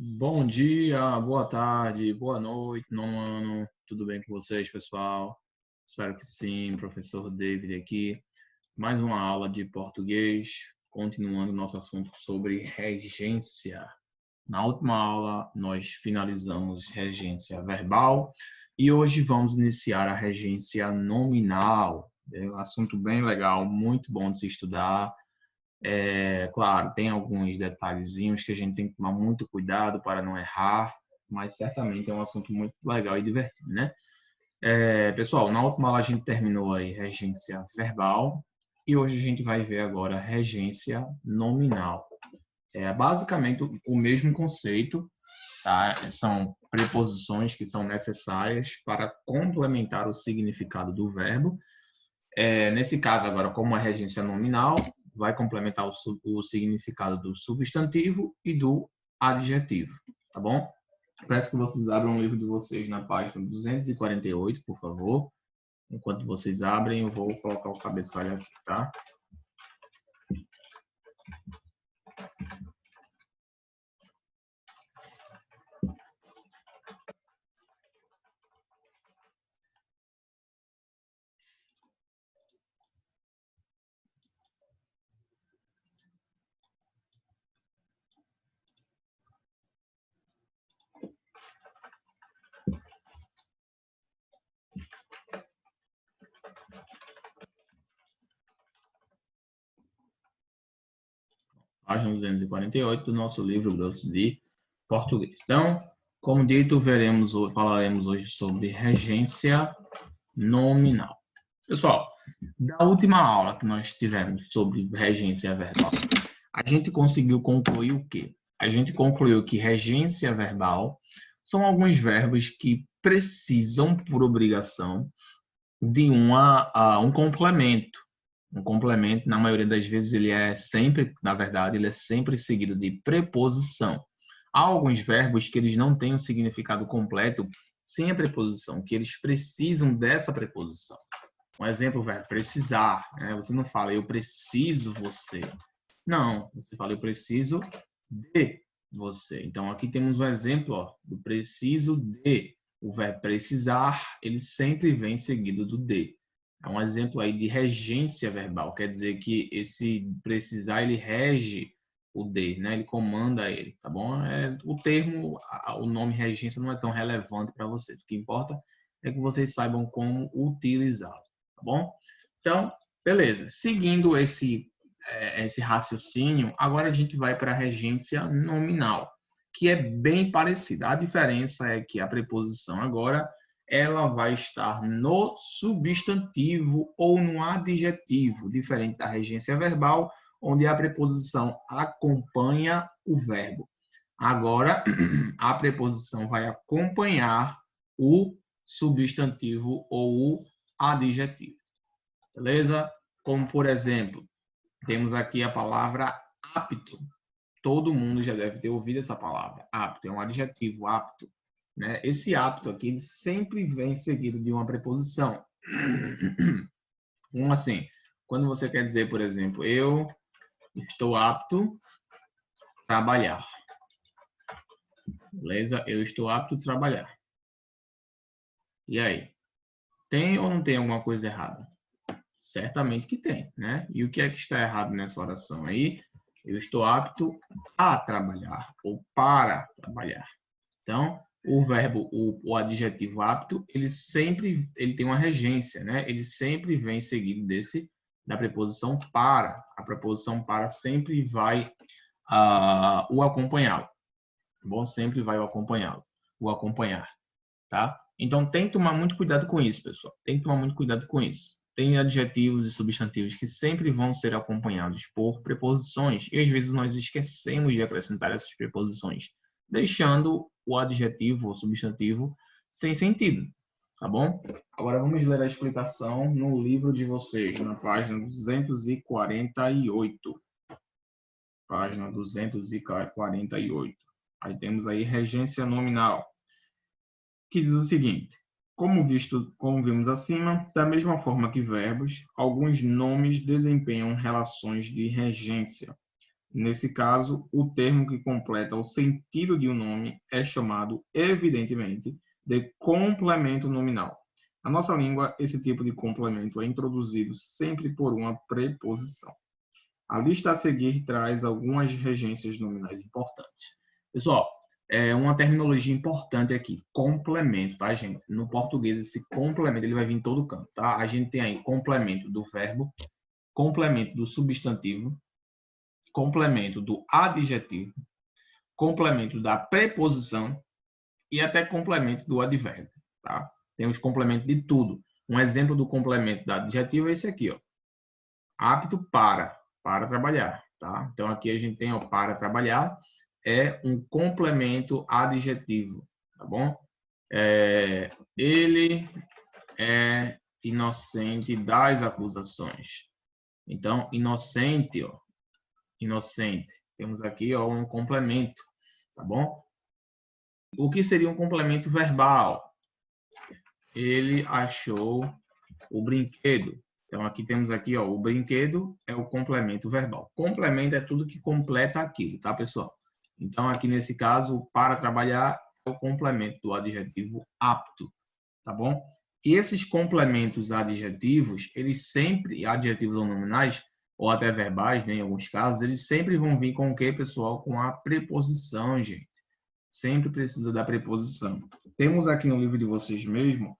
Bom dia, boa tarde, boa noite, nono ano. Tudo bem com vocês, pessoal? Espero que sim. Professor David aqui. Mais uma aula de português, continuando nosso assunto sobre regência. Na última aula, nós finalizamos regência verbal e hoje vamos iniciar a regência nominal. É um assunto bem legal, muito bom de se estudar. Claro, tem alguns detalhezinhos que a gente tem que tomar muito cuidado para não errar, mas certamente é um assunto muito legal e divertido, né? Pessoal, na última aula a gente terminou aí regência verbal e hoje a gente vai ver agora regência nominal. É basicamente o mesmo conceito, tá? São preposições que são necessárias para complementar o significado do verbo. Nesse caso agora, como é regência nominal, vai complementar o significado do substantivo e do adjetivo, tá bom? Peço que vocês abram o livro de vocês na página 248, por favor. Enquanto vocês abrem, eu vou colocar o cabeçalho aqui, tá? Página 248 do nosso livro grosso de português. Então, como dito, falaremos hoje sobre regência nominal. Pessoal, da última aula que nós tivemos sobre regência verbal, a gente conseguiu concluir o quê? A gente concluiu que regência verbal são alguns verbos que precisam, por obrigação, de um complemento. Um complemento, na maioria das vezes, ele é sempre, na verdade, ele é sempre seguido de preposição. Há alguns verbos que eles não têm um significado completo sem a preposição, que eles precisam dessa preposição. Um exemplo, o verbo precisar, né? Você não fala, eu preciso você. Não, você fala, eu preciso de você. Então, aqui temos um exemplo, ó, do preciso de. O verbo precisar, ele sempre vem seguido do de. É um exemplo aí de regência verbal, quer dizer que esse precisar, ele rege o de, né? Ele comanda ele, tá bom? O termo, o nome regência não é tão relevante para vocês. O que importa é que vocês saibam como utilizá-lo, tá bom? Então, beleza. Seguindo esse raciocínio, agora a gente vai para a regência nominal, que é bem parecida. A diferença é que a preposição agora ela vai estar no substantivo ou no adjetivo, diferente da regência verbal, onde a preposição acompanha o verbo. Agora, a preposição vai acompanhar o substantivo ou o adjetivo. Beleza? Como, por exemplo, temos aqui a palavra apto. Todo mundo já deve ter ouvido essa palavra. Apto é um adjetivo, apto. Né? Esse apto aqui ele sempre vem seguido de uma preposição. Como assim? Quando você quer dizer, por exemplo, eu estou apto a trabalhar. Beleza? Eu estou apto a trabalhar. E aí? Tem ou não tem alguma coisa errada? Certamente que tem, né? E o que é que está errado nessa oração aí? Eu estou apto a trabalhar ou para trabalhar. Então, o verbo, o adjetivo apto, ele tem uma regência, né? Ele sempre vem seguido da preposição para. A preposição para sempre vai o acompanhá-lo. Bom, sempre vai o acompanhá-lo, o acompanhar, tá? Então, tem que tomar muito cuidado com isso, pessoal. Tem que tomar muito cuidado com isso. Tem adjetivos e substantivos que sempre vão ser acompanhados por preposições e às vezes nós esquecemos de acrescentar essas preposições, deixando o adjetivo ou substantivo sem sentido, tá bom? Agora vamos ler a explicação no livro de vocês, na página 248. Página 248. Aí temos aí regência nominal, que diz o seguinte: como vimos acima, da mesma forma que verbos, alguns nomes desempenham relações de regência. Nesse caso, o termo que completa o sentido de um nome é chamado, evidentemente, de complemento nominal. Na nossa língua, esse tipo de complemento é introduzido sempre por uma preposição. A lista a seguir traz algumas regências nominais importantes. Pessoal, uma terminologia importante aqui, complemento, tá, gente? No português, esse complemento ele vai vir em todo canto, tá? A gente tem aí complemento do verbo, complemento do substantivo, complemento do adjetivo, complemento da preposição e até complemento do advérbio, tá? Temos complemento de tudo. Um exemplo do complemento do adjetivo é esse aqui, ó. Apto para trabalhar, tá? Então aqui a gente tem, ó, para trabalhar, é um complemento adjetivo, tá bom? Ele é inocente das acusações. Então, inocente, ó, inocente. Temos aqui, ó, um complemento, tá bom? O que seria um complemento verbal? Ele achou o brinquedo. Então, aqui temos aqui, ó, o brinquedo é o complemento verbal. Complemento é tudo que completa aquilo, tá, pessoal? Então, aqui nesse caso, para trabalhar é o complemento do adjetivo apto, tá bom? E esses complementos adjetivos, eles sempre, adjetivos ou nominais, ou até verbais, né, em alguns casos, eles sempre vão vir com o quê, pessoal? Com a preposição, gente. Sempre precisa da preposição. Temos aqui no livro de vocês mesmo,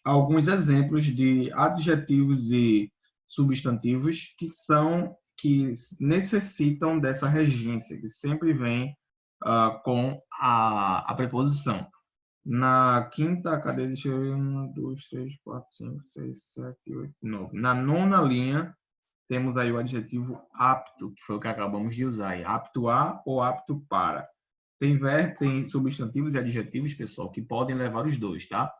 alguns exemplos de adjetivos e substantivos que necessitam dessa regência, que sempre vem com a preposição. Na quinta, cadê? Deixa eu ver. 1, 2, 3, 4, 5, 6, 7, 8, 9. Na nona linha, temos aí o adjetivo apto, que foi o que acabamos de usar. Apto a ou apto para. Tem substantivos e adjetivos, pessoal, que podem levar os dois, tá?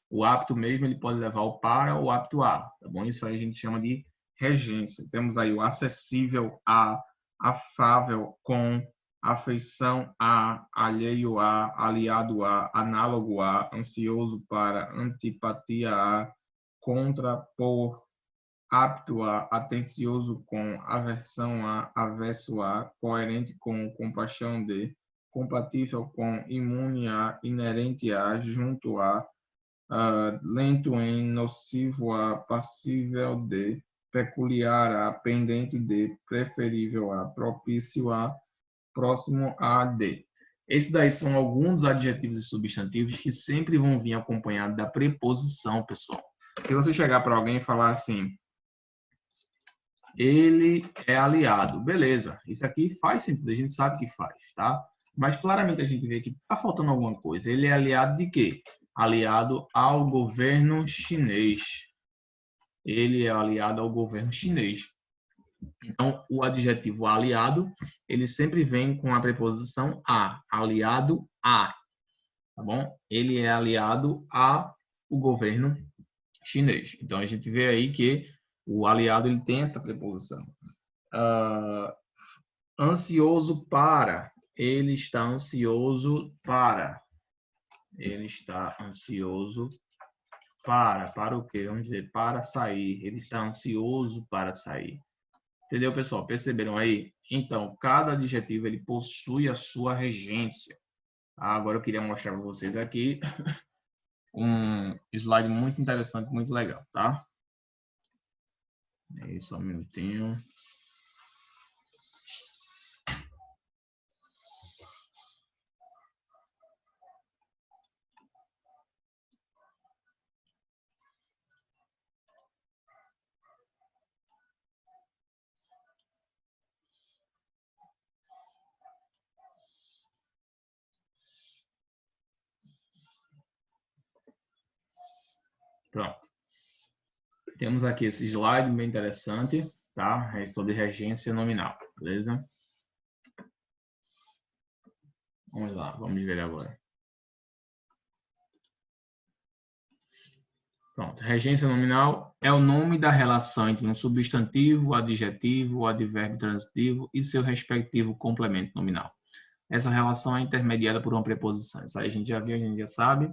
O apto mesmo, ele pode levar o para ou apto a, tá bom? Isso aí a gente chama de regência. Temos aí o acessível a, afável com, afeição a, alheio a, aliado a, análogo a, ansioso para, antipatia a, contrapor, apto a, atencioso com, aversão a, avesso a, coerente com, compaixão de, compatível com, imune a, inerente a, junto a, lento em, nocivo a, passível de, peculiar a, pendente de, preferível a, propício a, próximo a de. Esses daí são alguns adjetivos e substantivos que sempre vão vir acompanhados da preposição, pessoal. Se você chegar para alguém e falar assim, ele é aliado, beleza, isso aqui faz sentido, a gente sabe que faz, tá? Mas claramente a gente vê que está faltando alguma coisa. Ele é aliado de quê? Aliado ao governo chinês. Ele é aliado ao governo chinês. Então, o adjetivo aliado, ele sempre vem com a preposição a, aliado a, tá bom? Ele é aliado ao governo chinês. Então, a gente vê aí que o aliado ele tem essa preposição. Ansioso para, ele está ansioso para. Ele está ansioso para o quê? Vamos dizer, para sair. Ele está ansioso para sair. Entendeu, pessoal? Perceberam aí? Então, cada adjetivo ele possui a sua regência. Agora eu queria mostrar para vocês aqui um slide muito interessante, muito legal, tá? É só um minutinho. Pronto. Temos aqui esse slide bem interessante, tá? É sobre regência nominal, beleza? Vamos lá, vamos ver agora. Pronto, regência nominal é o nome da relação entre um substantivo, adjetivo, advérbio transitivo e seu respectivo complemento nominal. Essa relação é intermediada por uma preposição. Isso aí a gente já viu, a gente já sabe.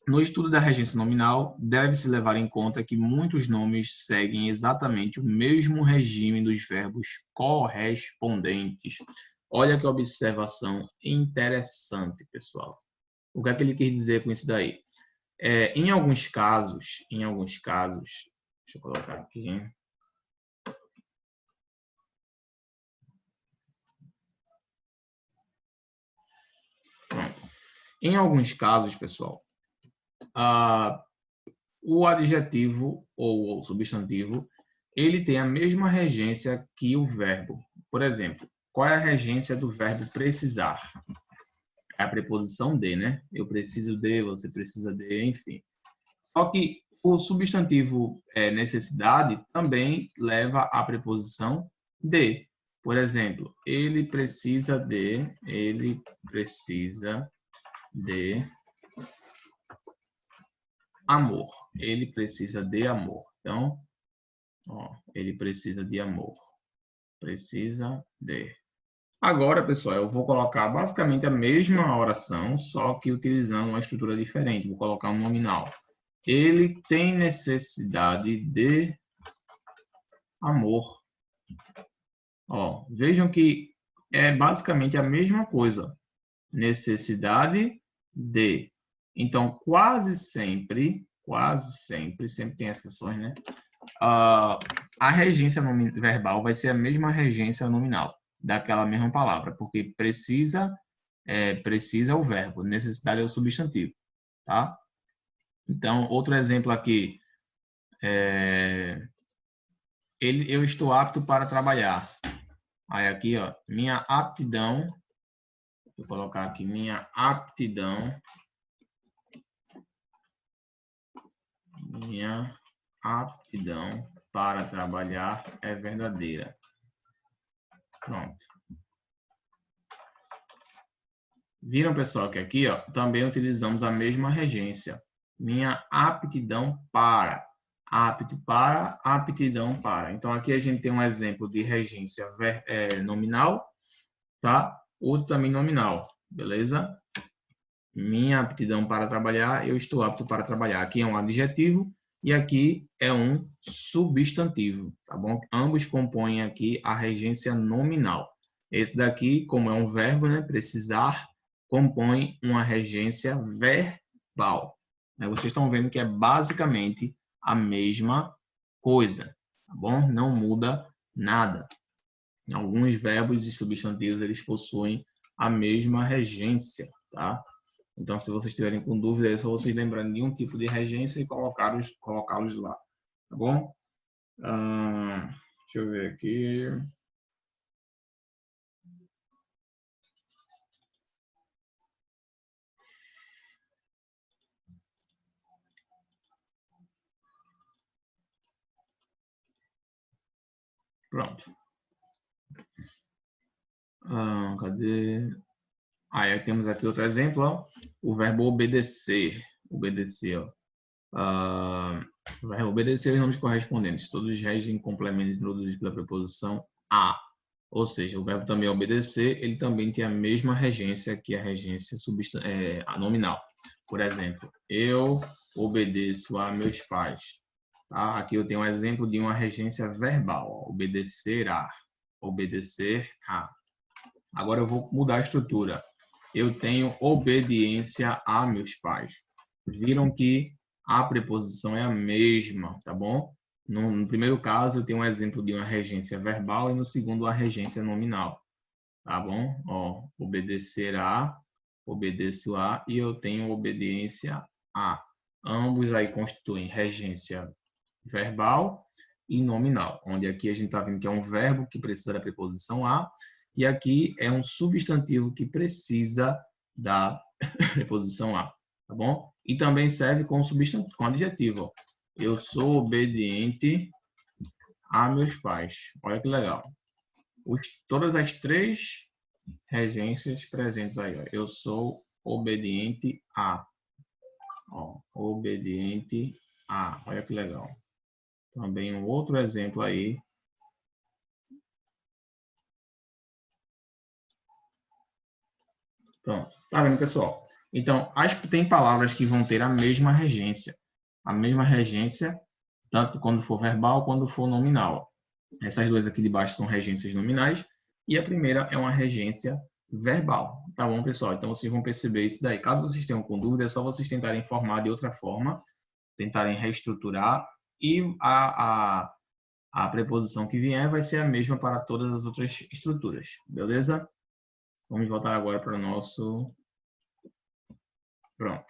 No estudo da regência nominal, deve-se levar em conta que muitos nomes seguem exatamente o mesmo regime dos verbos correspondentes. Olha que observação interessante, pessoal. O que é que ele quer dizer com isso daí? Em alguns casos, deixa eu colocar aqui. Pronto. Em alguns casos, pessoal, o adjetivo ou o substantivo, ele tem a mesma regência que o verbo. Por exemplo, qual é a regência do verbo precisar? É a preposição de, né? Eu preciso de, você precisa de, enfim. Só que o substantivo necessidade também leva a preposição de. Por exemplo, ele precisa de amor. Ele precisa de amor. Então, ele precisa de amor. Precisa de. Agora, pessoal, eu vou colocar basicamente a mesma oração, só que utilizando uma estrutura diferente. Vou colocar um nominal. Ele tem necessidade de amor. Vejam que é basicamente a mesma coisa. Necessidade de. Então, quase sempre tem exceções, né? A regência verbal vai ser a mesma regência nominal daquela mesma palavra, porque precisa é o verbo, necessidade é o substantivo, tá? Então, outro exemplo aqui, eu estou apto para trabalhar. Aí aqui, minha aptidão, vou colocar aqui, minha aptidão para trabalhar é verdadeira. Pronto. Viram, pessoal, que aqui também utilizamos a mesma regência. Minha aptidão para. Apto para, aptidão para. Então, aqui a gente tem um exemplo de regência nominal, tá? Outro também nominal, beleza? Minha aptidão para trabalhar, eu estou apto para trabalhar. Aqui é um adjetivo e aqui é um substantivo, tá bom? Ambos compõem aqui a regência nominal. Esse daqui, como é um verbo, né, precisar, compõe uma regência verbal. Vocês estão vendo que é basicamente a mesma coisa, tá bom? Não muda nada. Alguns verbos e substantivos, eles possuem a mesma regência, tá? Então, se vocês estiverem com dúvida, é só vocês lembrarem de um tipo de regência e colocá-los lá, tá bom? Deixa eu ver aqui. Pronto. Cadê? Aí temos aqui outro exemplo, o verbo obedecer. Obedecer, o verbo obedecer os nomes correspondentes. Todos regem complementos introduzidos pela preposição a. Ou seja, o verbo também obedecer, ele também tem a mesma regência que a regência nominal. Por exemplo, eu obedeço a meus pais. Tá? Aqui eu tenho um exemplo de uma regência verbal. Obedecer a. Obedecer a. Agora eu vou mudar a estrutura. Eu tenho obediência a meus pais. Viram que a preposição é a mesma, tá bom? No primeiro caso, eu tenho um exemplo de uma regência verbal e no segundo, a regência nominal, tá bom? Obedecer a, obedeço a e eu tenho obediência a. Ambos aí constituem regência verbal e nominal, onde aqui a gente está vendo que é um verbo que precisa da preposição a e aqui é um substantivo que precisa da preposição a, tá bom? E também serve com substantivo, com adjetivo. Eu sou obediente a meus pais. Olha que legal. Todas as três regências presentes aí. Eu sou obediente a. Obediente a. Olha que legal. Também um outro exemplo aí. Pronto. Tá vendo, pessoal? Então, tem palavras que vão ter a mesma regência. A mesma regência, tanto quando for verbal, quando for nominal. Essas duas aqui de baixo são regências nominais. E a primeira é uma regência verbal. Tá bom, pessoal? Então, vocês vão perceber isso daí. Caso vocês tenham com dúvida, é só vocês tentarem formar de outra forma, tentarem reestruturar. E a preposição que vier vai ser a mesma para todas as outras estruturas. Beleza? Vamos voltar agora para o nosso... Pronto.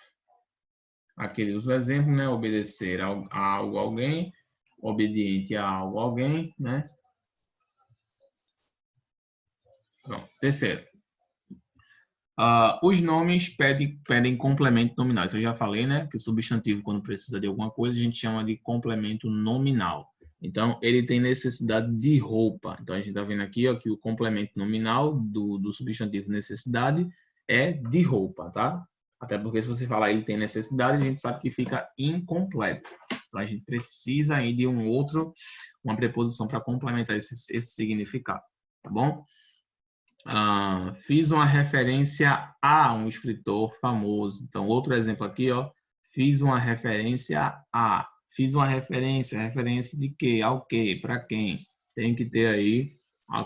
Aqui ele usa o exemplo, né? Obedecer a algo, alguém. Obediente a algo, alguém, né? Pronto. Terceiro. Os nomes pedem complemento nominal. Isso eu já falei, né? Que o substantivo, quando precisa de alguma coisa, a gente chama de complemento nominal. Então, ele tem necessidade de roupa. Então, a gente está vendo aqui ó, que o complemento nominal do substantivo necessidade é de roupa, tá? Até porque se você falar ele tem necessidade, a gente sabe que fica incompleto. Então, a gente precisa aí de uma preposição para complementar esse significado, tá bom? Fiz uma referência a um escritor famoso. Então, outro exemplo aqui, ó. Fiz uma referência a. Fiz uma referência de quê? Ao quê? Para quem? Tem que ter aí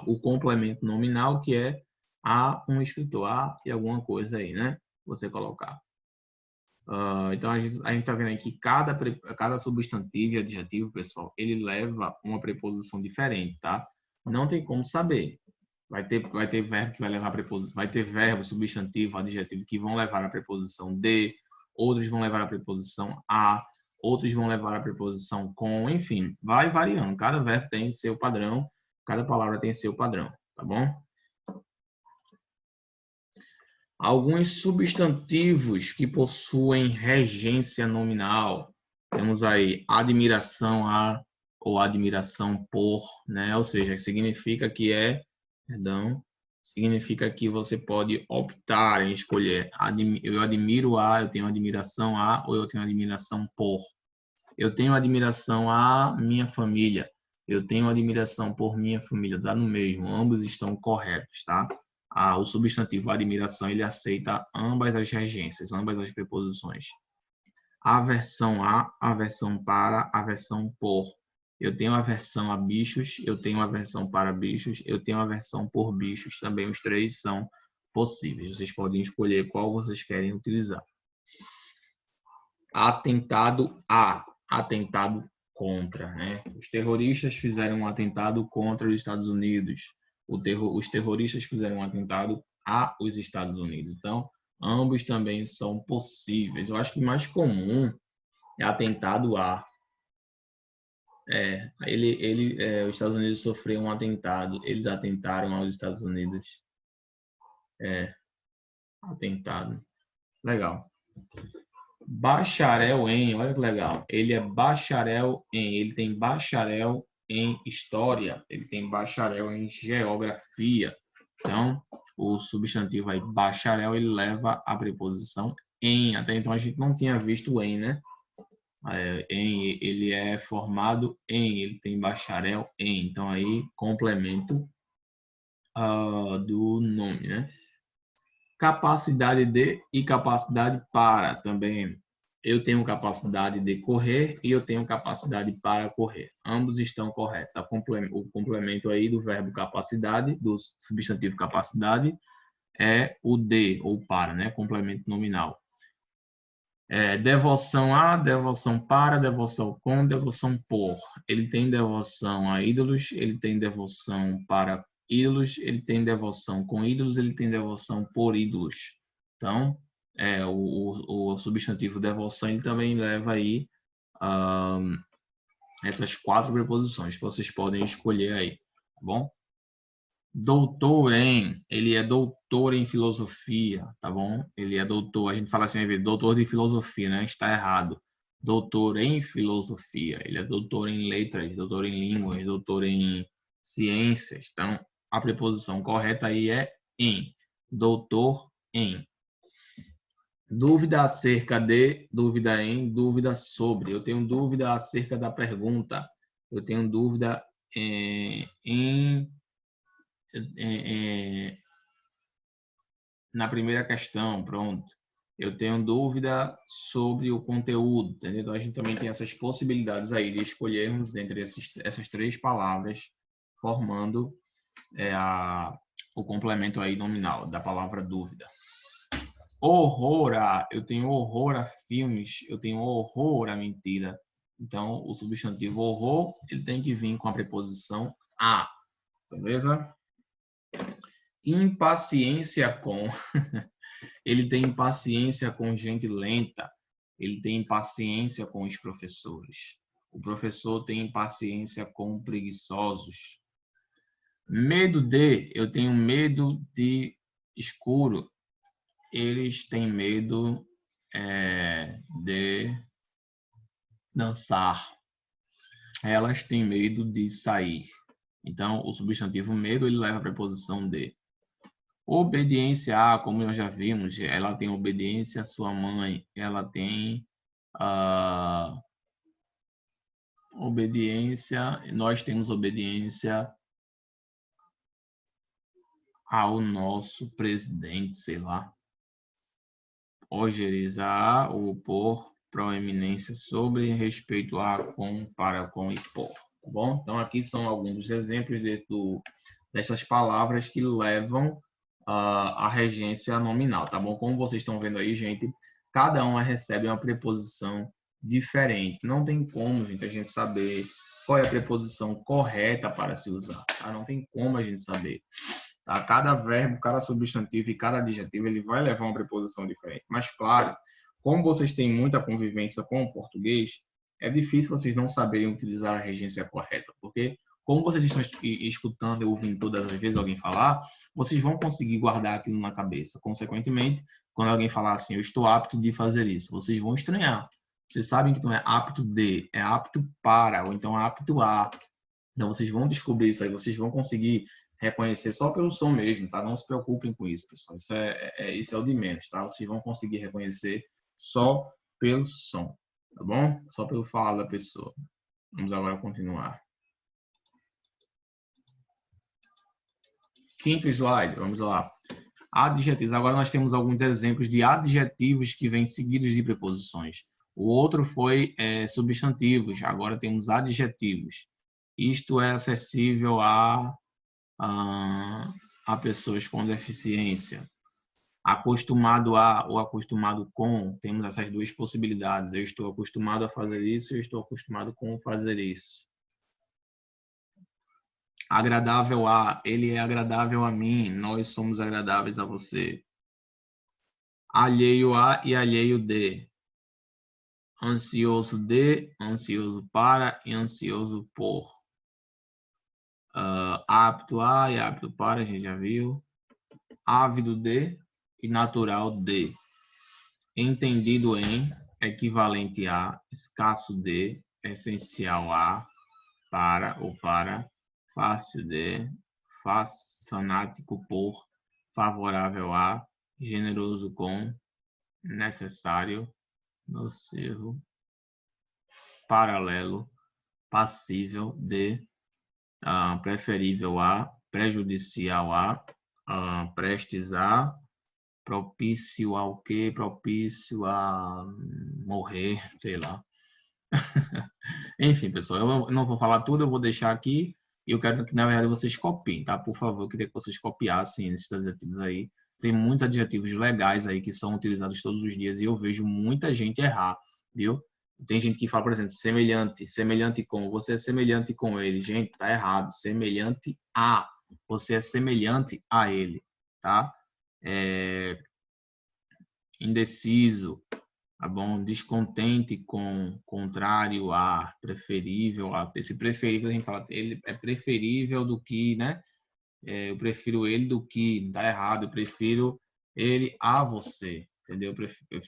o complemento nominal, que é a um escritor, a e alguma coisa aí, né? Você colocar. Então, a gente está vendo aqui que cada substantivo e adjetivo, pessoal, ele leva uma preposição diferente, tá? Não tem como saber. Vai ter verbo que vai levar a preposição, vai ter verbo, substantivo, adjetivo que vão levar a preposição de, outros vão levar a preposição a, outros vão levar a preposição com, enfim, vai variando. Cada verbo tem seu padrão, cada palavra tem seu padrão, tá bom? Alguns substantivos que possuem regência nominal. Temos aí admiração a ou admiração por, né? Ou seja, significa que significa que você pode optar em escolher eu admiro a, eu tenho admiração a ou eu tenho admiração por. Eu tenho admiração a minha família. Eu tenho admiração por minha família. Dá no mesmo. Ambos estão corretos, tá? O substantivo admiração, ele aceita ambas as regências, ambas as preposições. Aversão a, aversão para, aversão por. Eu tenho aversão a bichos, eu tenho aversão para bichos, eu tenho aversão por bichos. Também os três são possíveis. Vocês podem escolher qual vocês querem utilizar. Atentado a, atentado contra, né? Os terroristas fizeram um atentado contra os Estados Unidos. Os terroristas fizeram um atentado aos Estados Unidos. Então, ambos também são possíveis. Eu acho que mais comum é atentado a. Os Estados Unidos sofreram um atentado. Eles atentaram aos Estados Unidos. Atentado. Legal. Bacharel em, olha que legal, ele é bacharel em, ele tem bacharel em história, ele tem bacharel em geografia. Então, o substantivo aí, bacharel, ele leva a preposição em. Até então a gente não tinha visto em, né? Ele é formado em, ele tem bacharel em. Então, aí, complemento do nome, né? Capacidade de e capacidade para também. Eu tenho capacidade de correr e eu tenho capacidade para correr. Ambos estão corretos. O complemento aí do verbo capacidade, do substantivo capacidade, é o de ou para, né? Complemento nominal. Devoção a, devoção para, devoção com, devoção por. Ele tem devoção a ídolos, ele tem devoção para ídolos, ele tem devoção com ídolos, ele tem devoção por ídolos. Então, o substantivo devoção ele também leva aí essas 4 preposições que vocês podem escolher aí, tá bom? Doutor em, ele é doutor em filosofia, tá bom? Ele é doutor, a gente fala assim, às vezes, doutor de filosofia, né? Está errado. Doutor em filosofia, ele é doutor em letras, doutor em línguas, doutor em ciências. Então, a preposição correta aí é em, doutor em. Dúvida acerca de, dúvida em, dúvida sobre. Eu tenho dúvida acerca da pergunta. Eu tenho dúvida na primeira questão, pronto. Eu tenho dúvida sobre o conteúdo, entendeu? Então, a gente também tem essas possibilidades aí de escolhermos entre essas 3 palavras, formando o complemento aí nominal da palavra dúvida. Horror a, eu tenho horror a filmes, eu tenho horror a mentira. Então, o substantivo horror, ele tem que vir com a preposição a, beleza? Impaciência com, ele tem impaciência com gente lenta, ele tem impaciência com os professores. O professor tem impaciência com preguiçosos. Medo de, eu tenho medo de escuro. Eles têm medo de dançar. Elas têm medo de sair. Então, o substantivo medo, ele leva a preposição de. Obediência a, como nós já vimos, ela tem obediência à sua mãe. Ela tem obediência, nós temos obediência ao nosso presidente, sei lá. Hojerizar ou por proeminência sobre, respeito a, com, para, com e por. Tá bom? Então, aqui são alguns dos exemplos dessas palavras que levam a regência nominal, tá bom? Como vocês estão vendo aí, gente, cada uma recebe uma preposição diferente. Não tem como, gente, a gente saber qual é a preposição correta para se usar, tá? Não tem como a gente saber. Tá? Cada verbo, cada substantivo e cada adjetivo, ele vai levar uma preposição diferente. Mas, claro, como vocês têm muita convivência com o português, é difícil vocês não saberem utilizar a regência correta, porque como vocês estão escutando e ouvindo todas as vezes alguém falar, vocês vão conseguir guardar aquilo na cabeça. Consequentemente, quando alguém falar assim, eu estou apto de fazer isso, vocês vão estranhar. Vocês sabem que não é apto de, é apto para, ou então apto a. Então, vocês vão descobrir isso aí, vocês vão conseguir reconhecer só pelo som mesmo, tá? Não se preocupem com isso, pessoal. Isso é o de menos, tá? Vocês vão conseguir reconhecer só pelo som, tá bom? Só pelo falar da pessoa. Vamos agora continuar. Quinto slide, vamos lá. Adjetivos. Agora nós temos alguns exemplos de adjetivos que vêm seguidos de preposições. O outro foi substantivos. Agora temos adjetivos. Isto é acessível a pessoas com deficiência. Acostumado a ou acostumado com, temos essas duas possibilidades. Eu estou acostumado a fazer isso, eu estou acostumado com fazer isso. Agradável a, ele é agradável a mim, nós somos agradáveis a você. Alheio a e alheio de. Ansioso de, ansioso para e ansioso por. Apto a e apto para, a gente já viu. Ávido de e natural de. Entendido em, equivalente a, escasso de, essencial a, para ou para, fácil de, fanático por, favorável a, generoso com, necessário, nocivo, paralelo, passível de, preferível a, prejudicial a, prestes a, propício ao quê? Propício a morrer, sei lá. Enfim, pessoal, eu não vou falar tudo, eu vou deixar aqui. E eu quero que, na verdade, vocês copiem, tá? Por favor, eu queria que vocês copiassem esses adjetivos aí. Tem muitos adjetivos legais aí que são utilizados todos os dias e eu vejo muita gente errar, viu? Tem gente que fala, por exemplo, semelhante, semelhante com, você é semelhante com ele. Gente, tá errado. Semelhante a, você é semelhante a ele, tá? Indeciso, tá bom? Descontente com, contrário a, preferível a. Esse preferível a gente fala, ele é preferível do que, né? Eu prefiro ele do que, tá errado, eu prefiro ele a você, entendeu,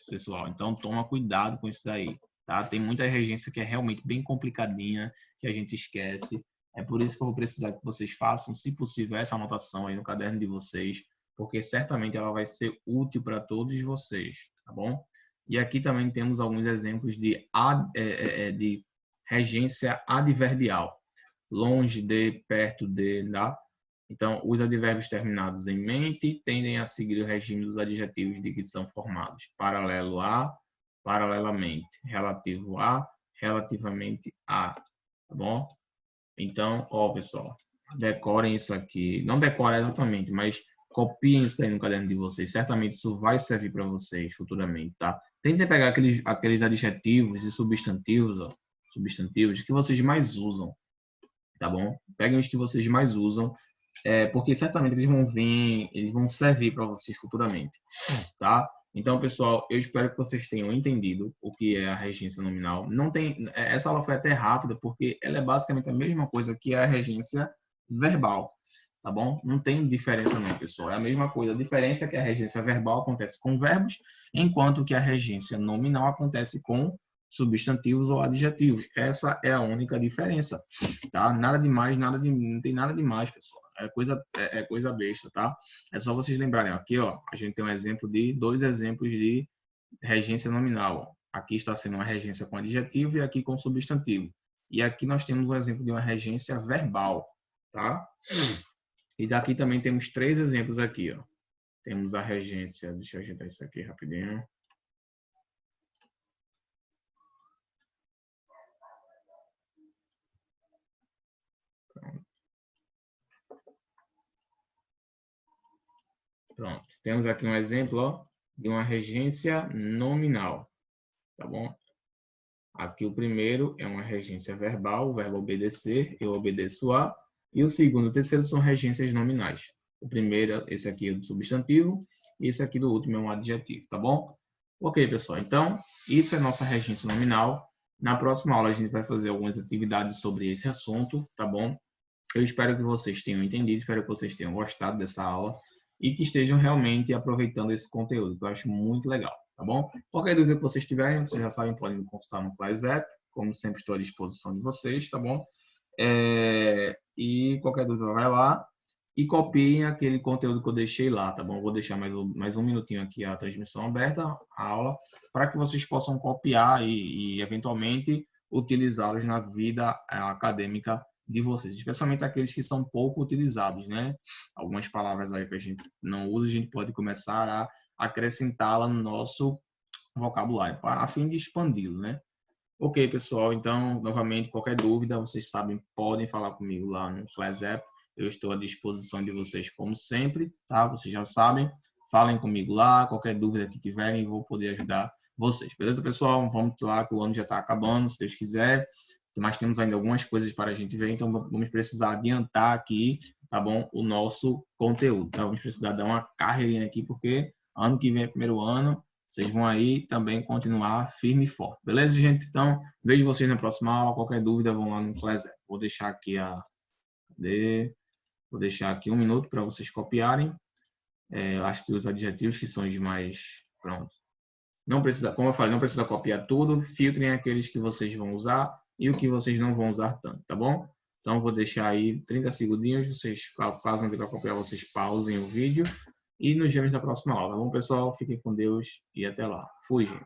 pessoal? Então, toma cuidado com isso daí, tá? Tem muita regência que é realmente bem complicadinha, que a gente esquece. É por isso que eu vou precisar que vocês façam, se possível, essa anotação aí no caderno de vocês, porque certamente ela vai ser útil para todos vocês, tá bom? E aqui também temos alguns exemplos de regência adverbial. Longe de, perto de, tá? Então, os advérbios terminados em mente tendem a seguir o regime dos adjetivos de que são formados. Paralelo a, paralelamente. Relativo a, relativamente a. Tá bom? Então, ó, pessoal, decorem isso aqui. Não decorem exatamente, mas copiem isso daí no caderno de vocês. Certamente isso vai servir para vocês futuramente, tá? Tentem pegar aqueles adjetivos e substantivos, ó, substantivos que vocês mais usam, tá bom? Peguem os que vocês mais usam, porque certamente eles vão vir, eles vão servir para vocês futuramente, tá? Então, pessoal, eu espero que vocês tenham entendido o que é a regência nominal. Não tem, essa aula foi até rápida, porque ela é basicamente a mesma coisa que a regência verbal, tá bom? Não tem diferença não, pessoal. É a mesma coisa. A diferença é que a regência verbal acontece com verbos, enquanto que a regência nominal acontece com substantivos ou adjetivos. Essa é a única diferença, tá? Nada demais, não tem nada demais, pessoal. É coisa besta, tá? É só vocês lembrarem. Aqui, ó, a gente tem um exemplo de dois exemplos de regência nominal. Ó. Aqui está sendo uma regência com adjetivo e aqui com substantivo. E aqui nós temos um exemplo de uma regência verbal, tá? E daqui também temos 3 exemplos aqui, ó. Temos a regência, deixa eu ajeitar isso aqui rapidinho. Pronto. Temos aqui um exemplo, ó, de uma regência nominal, tá bom? Aqui o primeiro é uma regência verbal, o verbo obedecer, eu obedeço a. E o segundo e o terceiro são regências nominais. O primeiro, esse aqui é do substantivo, e esse aqui do último é um adjetivo, tá bom? Ok, pessoal. Então, isso é nossa regência nominal. Na próxima aula a gente vai fazer algumas atividades sobre esse assunto, tá bom? Eu espero que vocês tenham entendido, espero que vocês tenham gostado dessa aula e que estejam realmente aproveitando esse conteúdo, que eu acho muito legal, tá bom? Qualquer dúvida que vocês tiverem, vocês já sabem, podem me consultar no Class App, como sempre estou à disposição de vocês, tá bom? E qualquer dúvida vai lá e copiem aquele conteúdo que eu deixei lá, tá bom? Eu vou deixar mais um minutinho aqui a transmissão aberta, a aula, para que vocês possam copiar e eventualmente utilizá-los na vida acadêmica de vocês, especialmente aqueles que são pouco utilizados, né? Algumas palavras aí que a gente não usa, a gente pode começar a acrescentá-la no nosso vocabulário, a fim de expandi-lo, né? Ok, pessoal, então, novamente, qualquer dúvida, vocês sabem, podem falar comigo lá no Class App, eu estou à disposição de vocês como sempre, tá? Vocês já sabem, falem comigo lá, qualquer dúvida que tiverem, eu vou poder ajudar vocês, beleza, pessoal? Vamos lá, que o ano já está acabando, se Deus quiser, mas temos ainda algumas coisas para a gente ver, então vamos precisar adiantar aqui, tá bom, o nosso conteúdo, tá? Vamos precisar dar uma carreirinha aqui, porque ano que vem é primeiro ano, vocês vão aí também continuar firme e forte, beleza, gente? Então, vejo vocês na próxima aula, qualquer dúvida, vão lá no Class App. Vou deixar aqui vou deixar aqui 1 minuto para vocês copiarem, eu acho que os adjetivos que são os mais, pronto. Não precisa, como eu falei, não precisa copiar tudo, filtrem aqueles que vocês vão usar e o que vocês não vão usar tanto, tá bom? Então, vou deixar aí 30 segundinhos, vocês, caso não dê para copiar, vocês pausem o vídeo e nos vemos na próxima aula, tá bom, pessoal? Fiquem com Deus e até lá. Fui, gente.